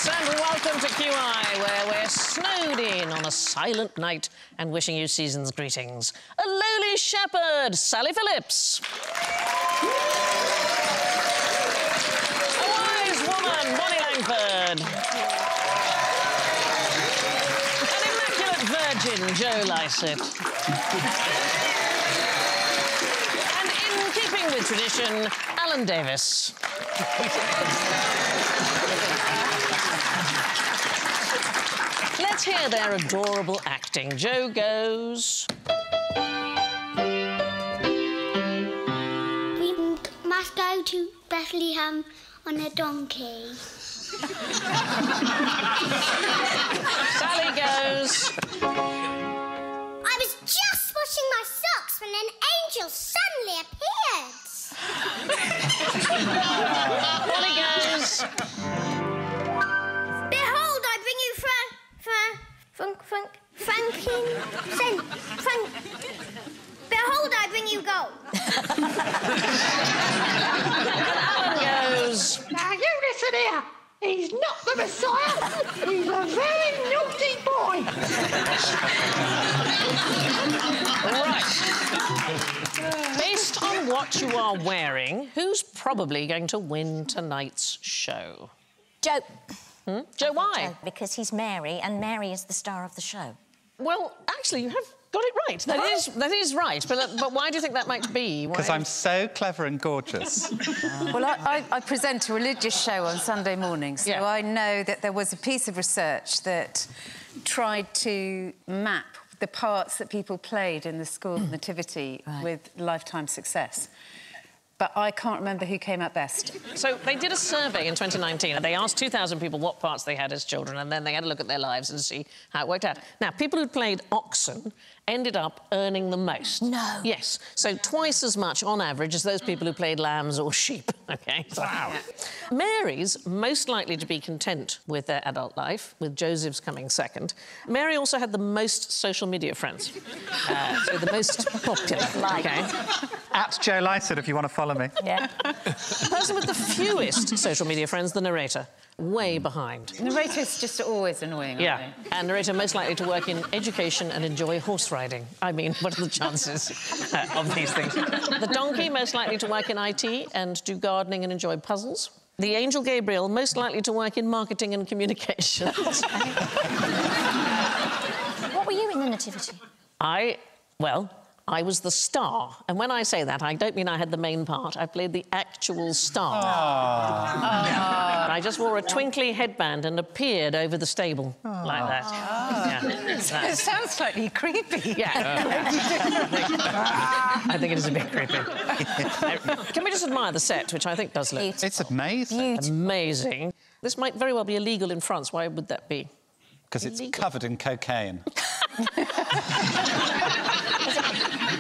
and welcome to QI, where we're snowed in on a silent night and wishing you season's greetings. A lowly shepherd, Sally Phillips. A wise woman, Bonnie Langford. An immaculate virgin, Joe Lycett. And in keeping with tradition, Alan Davis. Let's hear their adorable acting. Joe goes... We must go to Bethlehem on a donkey. Sally goes... I was just washing my socks when an angel suddenly appeared. Bonnie goes... Behold, I bring you Behold, I bring you gold. Alan goes... Now, you listen here. He's not the Messiah. He's a very naughty boy. Right. Based on what you are wearing, who's probably going to win tonight's show? Joe. Joe, why? Joe, because he's Mary, and Mary is the star of the show. Well, actually, you have got it right. That is right. But why do you think that might be? Because I'm so clever and gorgeous. Well, I present a religious show on Sunday mornings, so I know that there was a piece of research that tried to map the parts that people played in the school nativity with lifetime success. But I can't remember who came out best. So they did a survey in 2019 and they asked 2,000 people what parts they had as children, and then they had a look at their lives and see how it worked out. Now, people who played oxen ended up earning the most. No. Yes. So twice as much on average as those people who played lambs or sheep. OK? Wow. Mary's most likely to be content with their adult life, with Joseph's coming second. Mary also had the most social media friends. So the most popular. OK? At Joe Lycett, if you want to follow me. Yeah. The person with the fewest social media friends, the narrator. Way behind. Narrators just always annoying, aren't they? And narrator most likely to work in education and enjoy horse riding. I mean, what are the chances of these things? The donkey most likely to work in IT and do gardening and enjoy puzzles. The angel Gabriel most likely to work in marketing and communications. What were you in the nativity? I was the star. And when I say that, I don't mean I had the main part. I played the actual star. I just wore a twinkly headband and appeared over the stable like that. Yeah. It sounds slightly creepy. Yeah. I think it is a bit creepy. Can we just admire the set, which I think does look... Beautiful. It's amazing. Beautiful. Amazing. This might very well be illegal in France. Why would that be? Because it's covered in cocaine.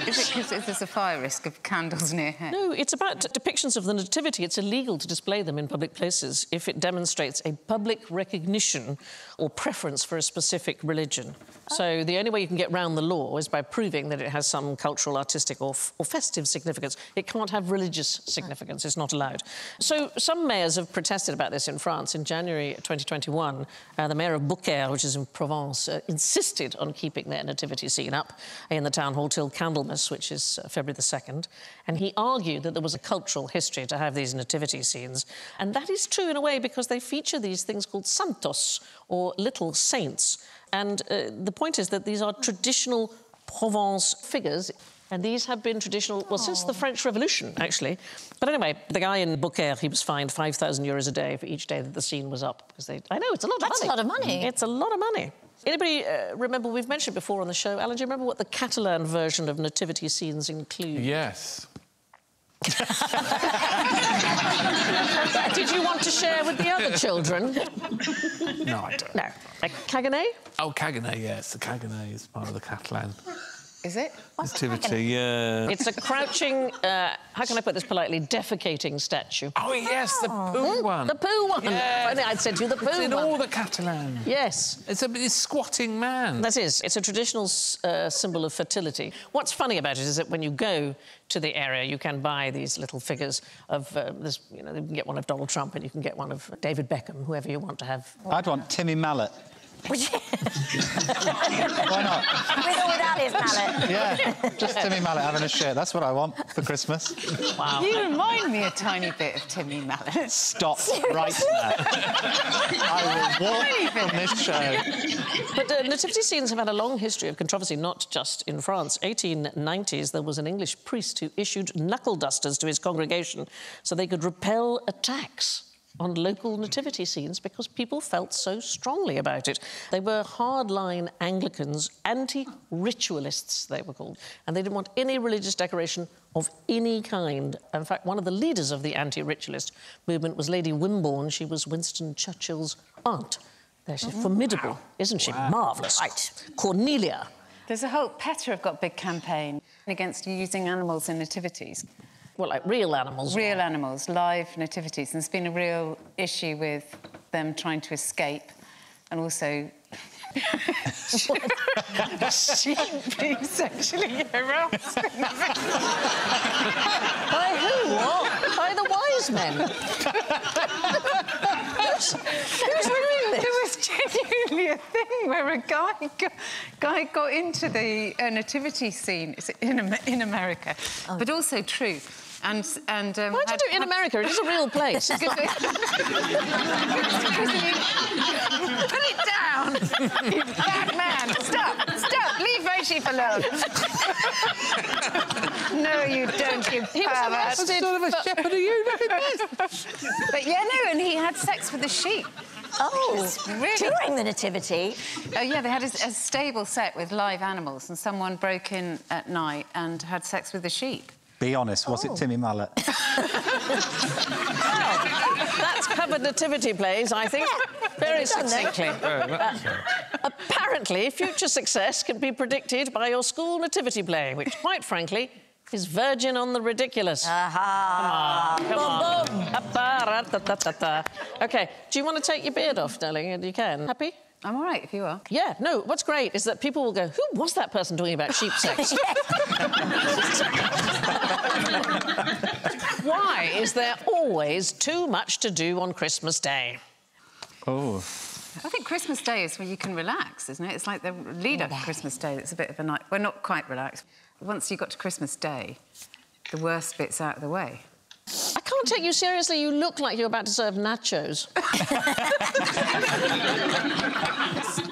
Is it because there's a fire risk of candles near here? No, it's about depictions of the Nativity. It's illegal to display them in public places if it demonstrates a public recognition or preference for a specific religion. So the only way you can get round the law is by proving that it has some cultural, artistic or festive significance. It can't have religious significance. It's not allowed. So some mayors have protested about this in France. In January 2021, the mayor of Beaucaire, which is in Provence, insisted on keeping their nativity scene up in the town hall till Candlemas, which is February the 2nd. And he argued that there was a cultural history to have these nativity scenes. And that is true in a way because they feature these things called santos, or little saints. And the point is that these are traditional Provence figures. And these have been traditional, well, since the French Revolution, actually. But anyway, the guy in Beaucaire, he was fined €5,000 a day for each day that the scene was up. Because I know, it's a lot of money. That's a lot of money. It's a lot of money. Anybody remember, we've mentioned before on the show, Alan, do you remember what the Catalan version of nativity scenes include? Yes. Did you want to share with the other children? No, I don't. No. A Caganet? Oh, Caganet, yes. The Caganet is part of the Catalan Is it? Nativity, yeah. It's a crouching, how can I put this politely, defecating statue. Oh, yes, the poo one. The poo one. Yeah. If only I'd said to you the poo It's in one. all the Catalan. Yes. It's a squatting man. That is. It's a traditional symbol of fertility. What's funny about it is that when you go to the area, you can buy these little figures of, this, you know, you can get one of Donald Trump and you can get one of David Beckham, whoever you want to have. I'd want Timmy Mallet. Why not? With or without his mallet. Yeah, just Timmy Mallet having a shit. That's what I want for Christmas. Wow. You remind me a tiny bit of Timmy Mallet. Stop right now. I will walk from this show. But nativity scenes have had a long history of controversy, not just in France. 1890s, there was an English priest who issued knuckle dusters to his congregation so they could repel attacks on local nativity scenes because people felt so strongly about it. They were hardline Anglicans, anti-ritualists, they were called, and they didn't want any religious decoration of any kind. In fact, one of the leaders of the anti-ritualist movement was Lady Wimborne. She was Winston Churchill's aunt. She's formidable, isn't she? Marvellous. Right. Cornelia. There's a whole... PETA have got a big campaign against using animals in nativities. Well, like real animals. Real animals, live nativities. And there's been a real issue with them trying to escape and also... sheep being sexually harassed. By who? What? By the wise men? Who's doing this? There was genuinely a thing where a guy got into the nativity scene in America, but also true. And why do you do it in America? It is a real place. Put it down, you bad man! Stop! Leave my sheep alone. No, you don't, you pervert. What sort of a shepherd are you? But yeah, no, and he had sex with the sheep. Oh, really? during the nativity? Oh, yeah, they had a stable set with live animals and someone broke in at night and had sex with the sheep. Be honest, was it Timmy Mallet? That's covered nativity plays, I think, very succinctly. Apparently, future success can be predicted by your school nativity play, which, quite frankly, is Virgin on the Ridiculous. Aha! Come on. OK, do you want to take your beard off, darling? You can. Happy? I'm all right, if you are. Yeah, no, what's great is that people will go, who was that person talking about sheep sex? Why is there always too much to do on Christmas Day? Oh. I think Christmas Day is where you can relax, isn't it? It's like the lead-up to Christmas Day that's a bit of a night... Well, not quite relaxed. Once you got to Christmas Day, the worst bit's out of the way. I can't take you seriously. You look like you're about to serve nachos.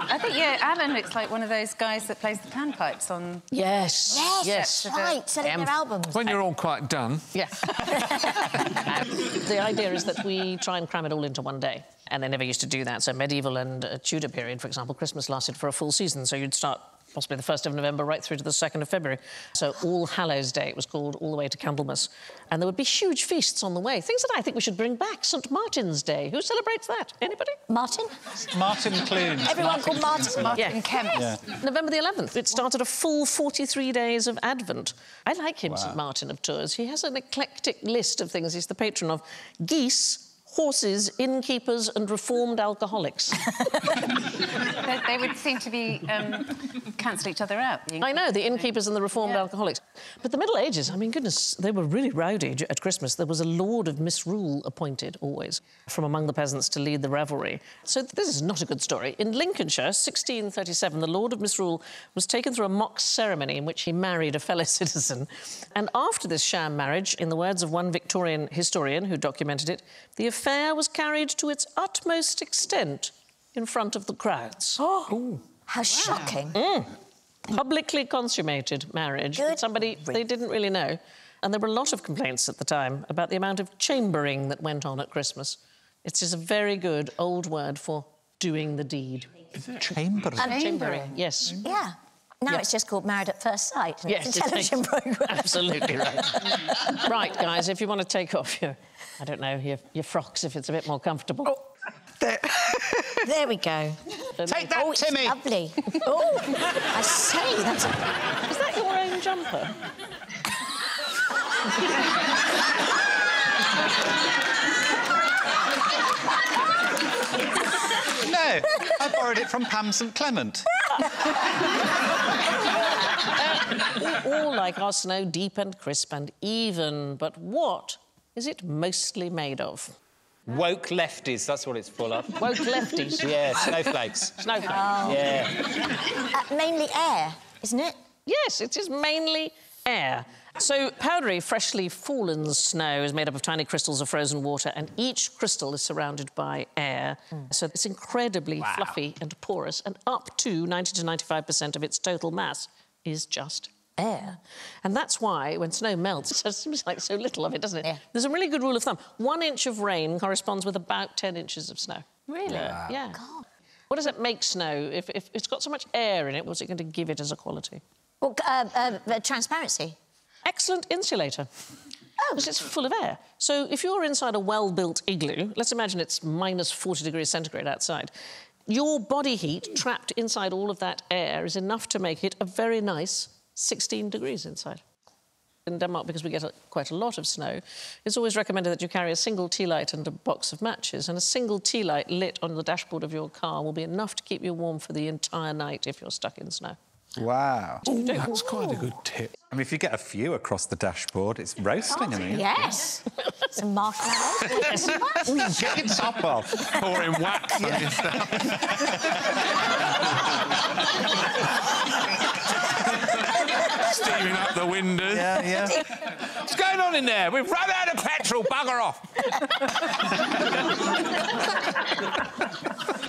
I think, yeah, Alan looks like one of those guys that plays the panpipes on... Yes. Yes. Right, selling their albums. When you're all quite done. Yeah. The idea is that we try and cram it all into one day. And they never used to do that. So medieval and Tudor period, for example, Christmas lasted for a full season. So you'd start possibly the 1st of November right through to the 2nd of February. So All Hallows Day, it was called, all the way to Candlemas. And there would be huge feasts on the way. Things that I think we should bring back. St Martin's Day. Who celebrates that? Anybody? Martin? Martin Clune. Everyone called Martin. Martin Kemp. Yeah. November the 11th. It started a full 43 days of Advent. I like him, St Martin of Tours. He has an eclectic list of things he's the patron of. Geese, horses, innkeepers and reformed alcoholics. They would seem to be cancel each other out. I know, the innkeepers and the reformed alcoholics. But the Middle Ages, I mean, goodness, they were really rowdy at Christmas. There was a Lord of Misrule appointed, always, from among the peasants to lead the revelry. So this is not a good story. In Lincolnshire, 1637, the Lord of Misrule was taken through a mock ceremony in which he married a fellow citizen. And after this sham marriage, in the words of one Victorian historian who documented it, the affair was carried to its utmost extent in front of the crowds. Oh, how shocking. Publicly consummated marriage with somebody they didn't really know. And there were a lot of complaints at the time about the amount of chambering that went on at Christmas. It's just a very good old word for doing the deed. Chambering. Chambering, yes. Yeah. Now it's just called Married at First Sight. Yes, it's a television programme. Absolutely right. Right, guys, if you want to take off your, I don't know, your frocks if it's a bit more comfortable. Oh, there we go. Take that, Timmy! Lovely. Oh, I say, that's... Is that your jumper? No, I borrowed it from Pam St Clement. All like our snow, deep and crisp and even. But what is it mostly made of? Woke lefties, that's what it's full of. Woke lefties. Yeah, snowflakes. Snowflakes. Oh. Yeah. Mainly air, isn't it? Yes, it is mainly air. So, powdery, freshly fallen snow is made up of tiny crystals of frozen water, and each crystal is surrounded by air. So it's incredibly fluffy and porous, and up to 90 to 95% of its total mass is just air. And that's why, when snow melts, it seems like so little of it, doesn't it? Yeah. There's a really good rule of thumb. 1 inch of rain corresponds with about 10 inches of snow. Really? Yeah. What does it make snow? If it's got so much air in it, what's it going to give it as a quality? Well, transparency. Excellent insulator. Because it's full of air. So if you're inside a well-built igloo, let's imagine it's minus 40 degrees centigrade outside, your body heat trapped inside all of that air is enough to make it a very nice 16 degrees inside. In Denmark, because we get quite a lot of snow, it's always recommended that you carry a single tea light and a box of matches, and a single tea light lit on the dashboard of your car will be enough to keep you warm for the entire night if you're stuck in snow. Wow. Ooh, that's quite a good tip. I mean, if you get a few across the dashboard, it's roasting, I mean. Yes. Some marshmallows. Get your top off. Pouring wax on your stuff. Steaming up the windows. Yeah. What's going on in there? We've run out of petrol, bugger off.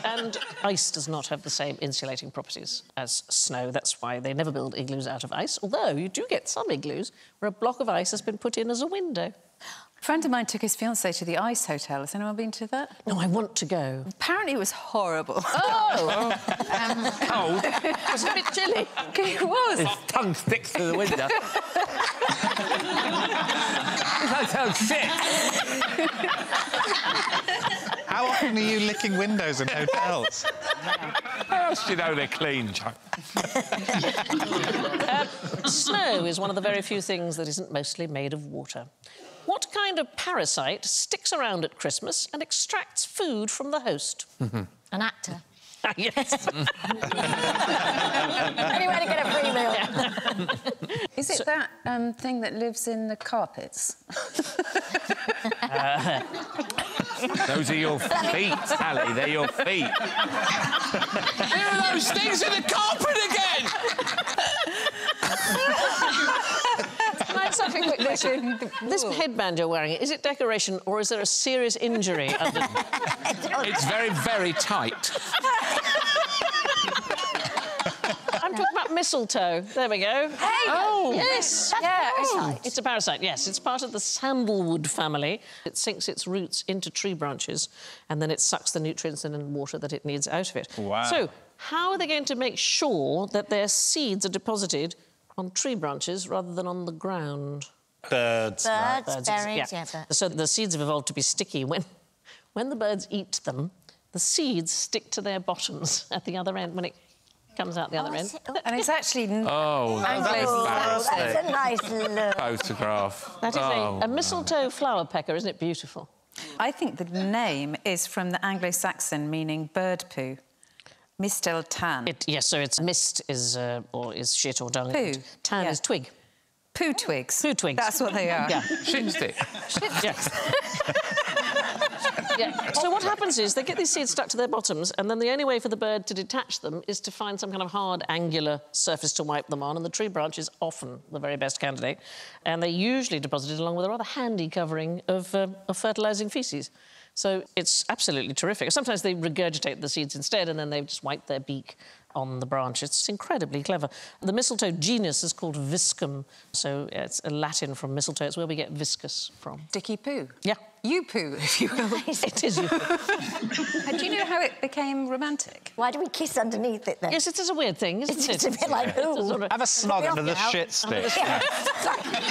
And ice does not have the same insulating properties as snow. That's why they never build igloos out of ice, although you do get some igloos where a block of ice has been put in as a window. A friend of mine took his fiancée to the Ice Hotel. Has anyone been to that? No, I want to go. Apparently it was horrible. Oh! Cold. Was it a bit chilly? It was. His tongue sticks to the window. That sounds sick. How often are you licking windows in hotels? How else do you know they're clean, Chuck? Snow is one of the very few things that isn't mostly made of water. What kind of parasite sticks around at Christmas and extracts food from the host? An actor. Yes. Anywhere to get a free meal. Is it that thing that lives in the carpets? Those are your feet, Sally. They're your feet. There are those things in the carpet again! Can I ask something quick question? This headband you're wearing, is it decoration or is there a serious injury under? It's very, very tight. I'm talking about mistletoe. There we go. Hey! Oh, yes. That's parasite. It's a parasite, yes. It's part of the sandalwood family. It sinks its roots into tree branches and then it sucks the nutrients and water that it needs out of it. Wow. So, how are they going to make sure that their seeds are deposited on tree branches rather than on the ground? Birds. Birds, berries, yeah. So the seeds have evolved to be sticky. When the birds eat them, the seeds stick to their bottoms at the other end when it comes out the other end. And it's actually... Oh, That's a nice look. photograph. That is a mistletoe flower pecker, isn't it beautiful? I think the name is from the Anglo-Saxon meaning bird poo. Misteltan. Yes, so it's mist is shit or dung. Poo. Tan Yeah. is twig. Poo twigs. Poo twigs. That's what they are. Yeah. Shit stick. Yes. Yeah. So what happens is they get these seeds stuck to their bottoms, and then the only way for the bird to detach them is to find some kind of hard, angular surface to wipe them on, and the tree branch is often the very best candidate. And they're usually deposited along with a rather handy covering of fertilising faeces. So it's absolutely terrific. Sometimes they regurgitate the seeds instead, and then they just wipe their beak on the branch. It's incredibly clever. The mistletoe genus is called Viscum, so it's a Latin from mistletoe. It's where we get viscous from. Sticky poo. Yeah. You poo, if you will. It is. And do you know how it became romantic? Why do we kiss underneath it then? Yes, it is a weird thing, isn't It's it? just a bit like, It's a ooh. sort of- Have a snog under the shit stick.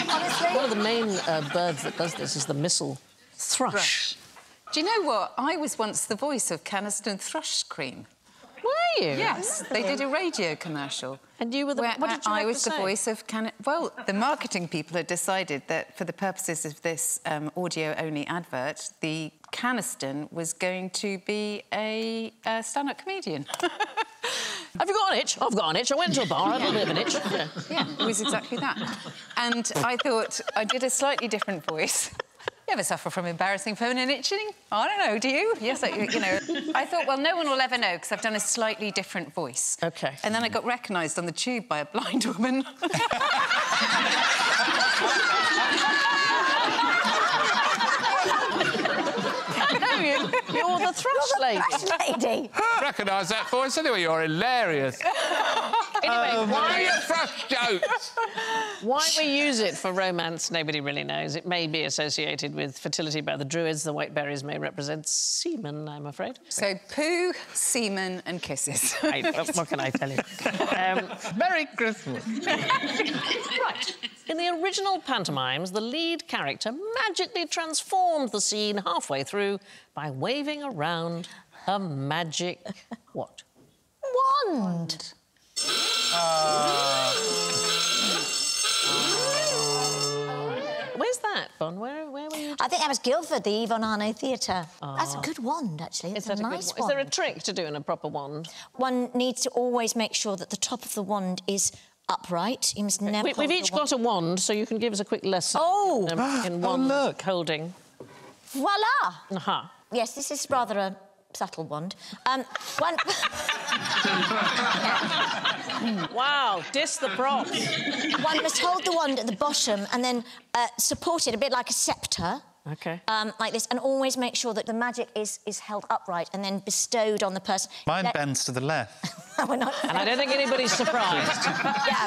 Honestly. One of the main birds that does this is the missel thrush. Do you know what? I was once the voice of Caniston thrush cream. Were you? Yes, they did a radio commercial. And you were the... Where What did you I have was to the say? voice of Well, the marketing people had decided that for the purposes of this audio-only advert, the Caniston was going to be a stand-up comedian. Have you got an itch? I've got an itch. I went to a bar, I had a bit of an itch. Yeah. Yeah, it was exactly that. And I thought I did a slightly different voice. You ever suffer from embarrassing feminine itching? I don't know, do you? Yes, you know. I thought, well, no one will ever know because I've done a slightly different voice. OK. And then I got recognised on the tube by a blind woman. You're the thrush lady. Lady. Recognise that voice anyway. You're hilarious. Anyway, Why are you thrush jokes? why we use it for romance, nobody really knows. It may be associated with fertility by the Druids. The white berries may represent semen, I'm afraid. So, poo, semen and kisses. What can I tell you? Merry Christmas. Right. In the original pantomimes, the lead character magically transformed the scene halfway through by waving around a magic... what? Wand. Where's that, Bon? Where were you? I think that was Guildford, the Yvonne Arnaud Theatre. That's a good wand, actually. It's a nice Is wand. there a trick to doing a proper wand? One needs to always make sure that the top of the wand is upright. You must never. We've each got a wand, so you can give us a quick lesson. Oh! In wand holding. Voila! Aha. Yes, this is rather a subtle wand. One. Wow, diss the props. One must hold the wand at the bottom and then support it a bit like a sceptre. OK. Like this, and always make sure that the magic is held upright and then bestowed on the person. Mine bends to the left. We're not... And I don't think anybody's surprised. Yeah.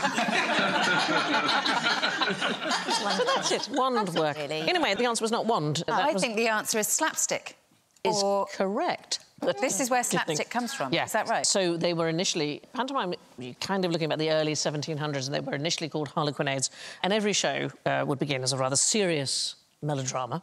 So that's it, wand work. Really. Anyway, the answer was not wand. I think the answer is slapstick. is correct. This is where slapstick comes from, Yeah. is that right? So they were initially... Pantomime, you're kind of looking at the early 1700s, and they were initially called harlequinades. And every show would begin as a rather serious melodrama.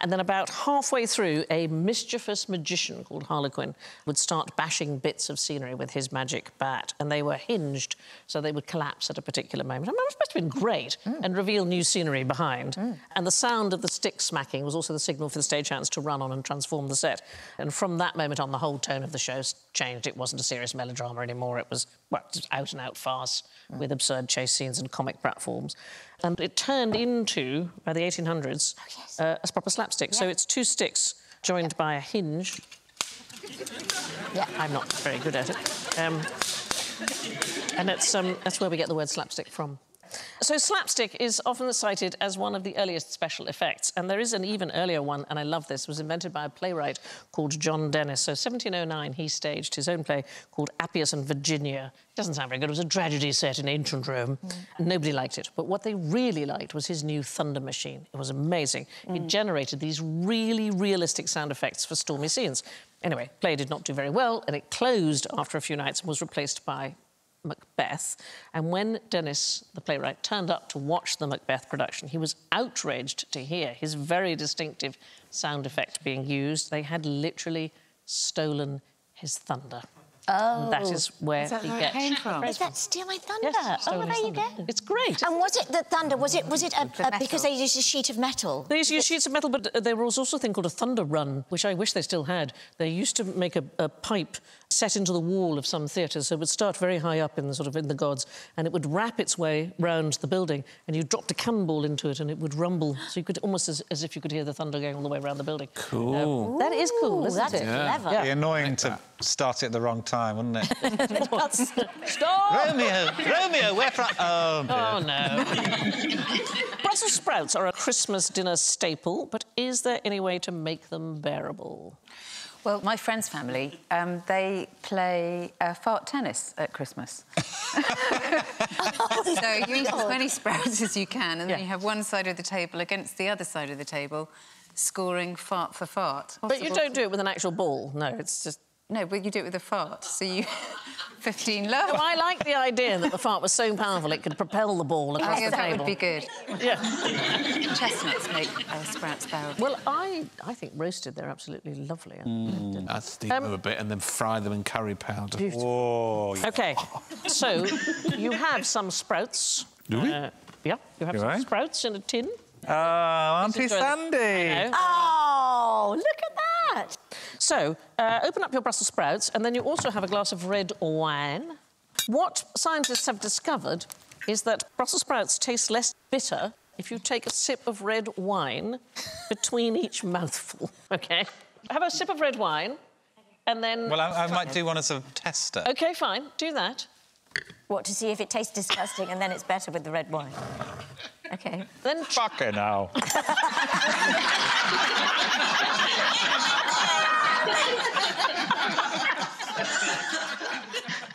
And then about halfway through, a mischievous magician called Harlequin would start bashing bits of scenery with his magic bat, and they were hinged, so they would collapse at a particular moment. I mean, it must have been great, and reveal new scenery behind. And the sound of the stick smacking was also the signal for the stagehands to run on and transform the set. And from that moment on, the whole tone of the show changed. It wasn't a serious melodrama anymore. It was, well, just out-and-out farce with absurd chase scenes and comic platforms. And it turned into, by the 1800s, a proper slapstick. Yeah. So it's two sticks joined by a hinge. Yeah, I'm not very good at it. And that's where we get the word slapstick from. So slapstick is often cited as one of the earliest special effects, and there is an even earlier one, and I love this. It was invented by a playwright called John Dennis. So 1709, he staged his own play called Appius and Virginia. It doesn't sound very good. It was a tragedy set in ancient Rome. Nobody liked it. But what they really liked was his new thunder machine. It was amazing. It generated these really realistic sound effects for stormy scenes. Anyway, play did not do very well, and it closed after a few nights and was replaced by Macbeth. And when Dennis, the playwright, turned up to watch the Macbeth production, he was outraged to hear his very distinctive sound effect being used. They had literally stolen his thunder. Oh. And that is where he gets... came from? Is that Steal My Thunder? Yes, oh, there you go. It's great. And was it the thunder? Was it because they used a sheet of metal? They used to use sheets of metal, but there was also a thing called a thunder run, which I wish they still had. They used to make a pipe set into the wall of some theatres, so it would start very high up in the gods, and it would wrap its way round the building, and you dropped a cannonball into it, and it would rumble, so you could almost as if you could hear the thunder going all the way around the building. Cool. That is cool, isn't That's it? clever. It'd be annoying to start it at the wrong time, wouldn't it? Stop! Romeo, where from? Oh, dear. Oh, no. Brussels sprouts are a Christmas dinner staple, but is there any way to make them bearable? Well, my friend's family, they play fart tennis at Christmas. So you eat as many sprouts as you can, and then you have one side of the table against the other side of the table, scoring fart for fart. But you don't do it with an actual ball, no, it's just... No, but you do it with a fart, so you... 15 lower. No, I like the idea that the fart was so powerful it could propel the ball across the that table. would be good. Yeah. Chestnuts make sprouts bearable. Well, I think roasted, they're absolutely lovely. I'd steam them a bit and then fry them in curry powder. Oh, OK, so you have some sprouts. Do we? Yeah, you have some sprouts in a tin. Oh, Auntie Enjoy them. Sandy. I know. Oh, look at that. So, open up your Brussels sprouts, and then you also have a glass of red wine. What scientists have discovered is that Brussels sprouts taste less bitter if you take a sip of red wine between each mouthful, OK? Have a sip of red wine, and then... well, I might do one as a tester. OK, fine, do that. What, to see if it tastes disgusting and then it's better with the red wine? OK. Then... Fucking hell.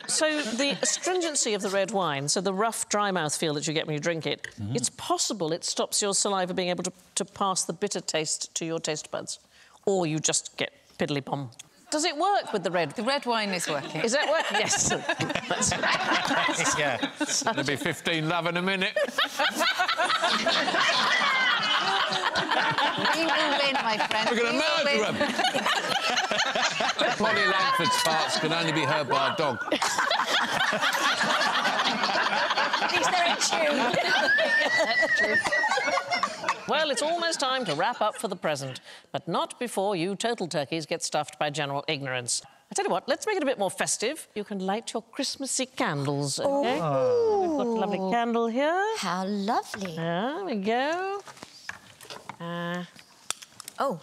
So the astringency of the red wine, so the rough, dry mouthfeel that you get when you drink it, it's possible it stops your saliva being able to pass the bitter taste to your taste buds. Or you just get piddly-bom. Does it work with the red? The red wine is working. Is that working? Yes. Yeah. There'll be 15 love in a minute. We will win, my friend. We're going to We will murder win. him. Polly Langford's farts can only be heard by a dog. At least they're in tune. Well, it's almost time to wrap up for the present, but not before you total turkeys get stuffed by general ignorance. I tell you what, let's make it a bit more festive. You can light your Christmassy candles, OK? We've got a lovely candle here. How lovely. There we go. Oh,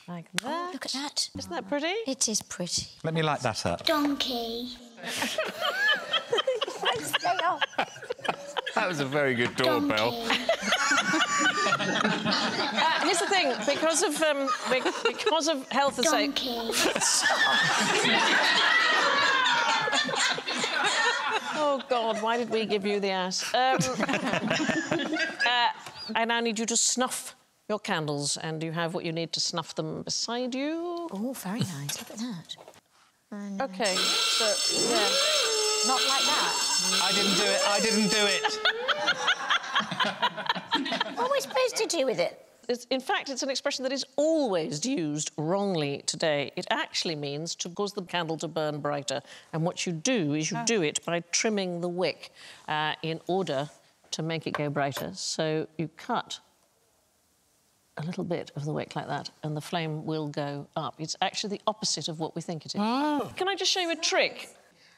Like that. look at that. Isn't that pretty? It is pretty. Let me light that up. Donkey. That was a very good doorbell. Here's the thing, because of health and safety... Donkey. Oh, God, why did we give you the ass? I now need you to snuff your candles, and you have what you need to snuff them beside you. Oh, very nice. Look at that. OK, so, yeah. Not like that. I didn't do it. I didn't do it. What are we supposed to do with it? In fact, it's an expression that is always used wrongly today. It actually means to cause the candle to burn brighter. And what you do is you do it by trimming the wick in order to make it go brighter. So you cut a little bit of the wick like that, and the flame will go up. It's actually the opposite of what we think it is. Oh. Can I just show you a trick?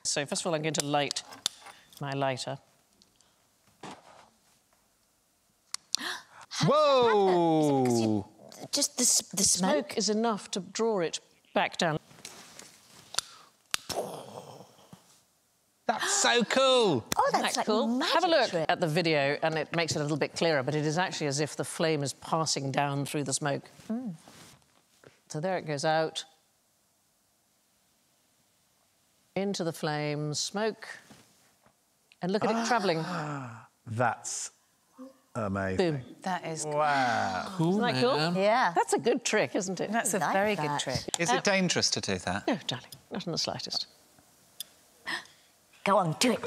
So, first of all, I'm going to light my lighter. Whoa! Just the smoke. Smoke is enough to draw it back down. That's so cool. Oh, Isn't that's that like cool? magic Have a look trick. at the video and it makes it a little bit clearer, but it is actually as if the flame is passing down through the smoke. So there it goes out. Into the flames, smoke. And look at it travelling. That's amazing. Boom. That is... Wow. Isn't that cool? Yeah. That's a good trick, isn't it? That's a Like very that. good trick. Is it dangerous to do that? No, darling, not in the slightest. Go on, do it.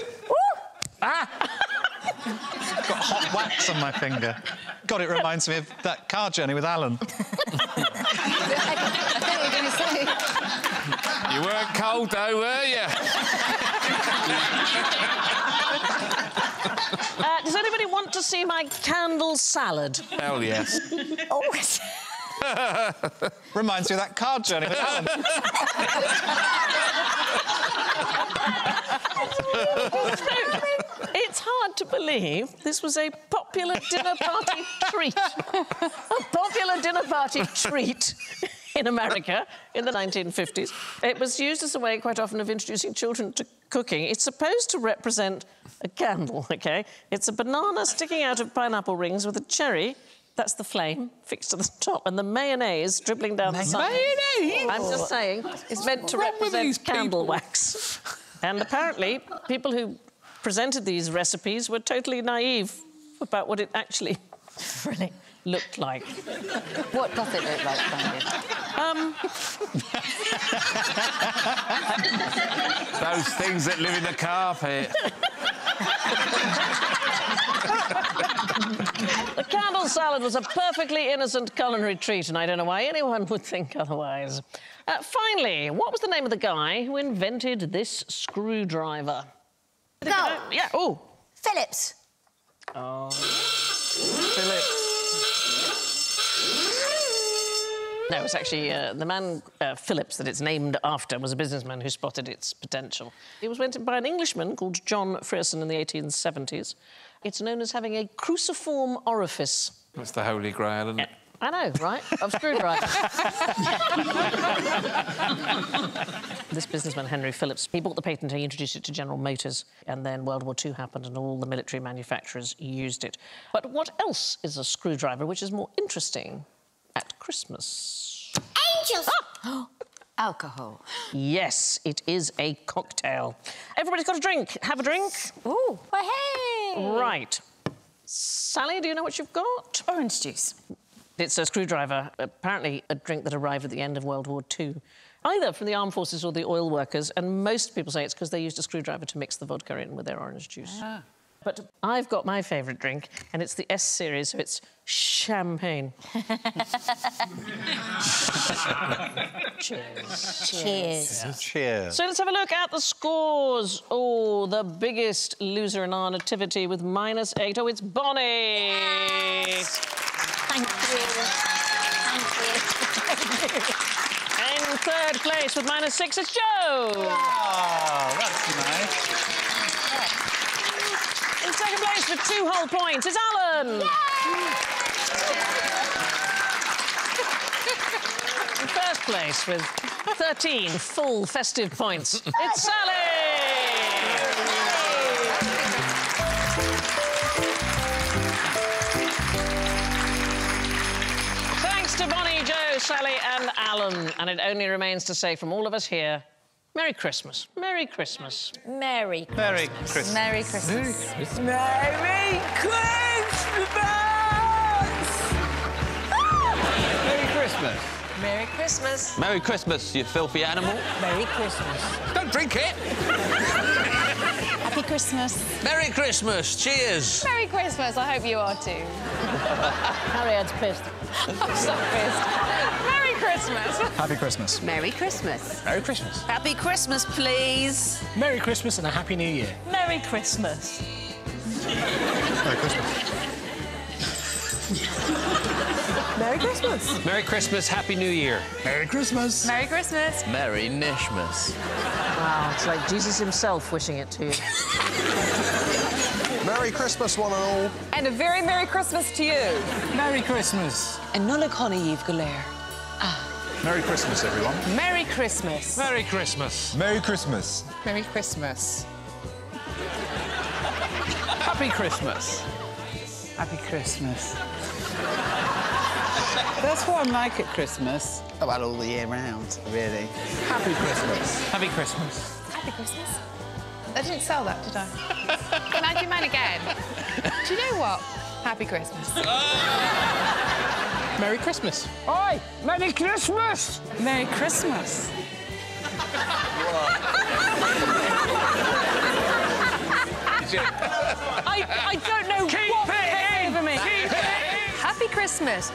Got hot wax on my finger. God, it reminds me of that car journey with Alan. I thought you were going to say... You weren't cold, though, were you? Does anybody want to see my candle salad? Hell yes. Oh, Reminds me of that car journey with Alan. It's hard to believe this was a popular dinner party treat. A popular dinner party treat in America in the 1950s. It was used as a way quite often of introducing children to cooking. It's supposed to represent a candle, OK? It's a banana sticking out of pineapple rings with a cherry, that's the flame, fixed to the top, and the mayonnaise dribbling down the side. Mayonnaise? I'm just saying, it's meant to wrong with these represent candle people? wax. And apparently, people who presented these recipes were totally naive about what it actually really? looked like. What does it look like, Sandy? Those things that live in the carpet. The candle salad was a perfectly innocent culinary treat, and I don't know why anyone would think otherwise. Finally, what was the name of the guy who invented this screwdriver? Go. Yeah, oh. Phillips. Oh. Phillips. No, it's actually the man, Phillips, that it's named after, was a businessman who spotted its potential. It was invented by an Englishman called John Frierson in the 1870s. It's known as having a cruciform orifice. That's the Holy Grail, isn't it? I know, right? Of screwdriver. This businessman, Henry Phillips, he bought the patent, he introduced it to General Motors, and then World War II happened and all the military manufacturers used it. But what else is a screwdriver which is more interesting at Christmas? Angels! Ah! Alcohol. Yes, it is a cocktail. Everybody's got a drink. Have a drink. Ooh, well, hey! Right. Sally, do you know what you've got? Orange juice. It's a screwdriver, apparently a drink that arrived at the end of World War II, either from the armed forces or the oil workers, and most people say it's because they used a screwdriver to mix the vodka in with their orange juice. Ah. But I've got my favourite drink, and it's the S series, so it's champagne. Cheers. Cheers. Cheers. So let's have a look at the scores. Oh, the biggest loser in our nativity with -8. Oh, it's Bonnie. Yes. Thank you. Thank you. In third place with -6, it's Joe. Oh, that's nice. In second place with 2 whole points, it's Alan. In first place with 13 full festive points, it's Sally. Thanks to Bonnie, Joe, Sally and Alan. And it only remains to say from all of us here, Merry Christmas. Merry Christmas. Merry Christmas. Merry Christmas. Merry Christmas. Merry Christmas! Merry Christmas! Merry Christmas. Merry Christmas, you filthy animal. Merry Christmas. Don't drink it! Happy Christmas. Merry Christmas, cheers! Merry Christmas, I hope you are too. Harriet's pissed. I'm so pissed. Merry Christmas. Happy Christmas. Merry Christmas. Merry Christmas. Happy Christmas, please. Merry Christmas and a Happy New Year. Merry Christmas. Merry Christmas. Merry Christmas. Merry Christmas, Happy New Year. Merry Christmas. Merry Christmas. Merry Nishmas. Wow, it's like Jesus himself wishing it to you. Merry Christmas, one and all. And a very Merry Christmas to you. Merry Christmas. And Nola Connie Eve Galere. Merry Christmas, everyone. Merry Christmas. Merry Christmas. Merry Christmas. Merry Christmas. Happy Christmas. Happy Christmas. That's what I like at Christmas. About all the year round, really. Happy Christmas. Happy Christmas. Happy Christmas. I didn't sell that, did I? Can I do mine again? Do you know what? Happy Christmas. Merry Christmas. Oi! Merry Christmas! Merry Christmas. I don't know what came over me. Keep it in! Happy Christmas.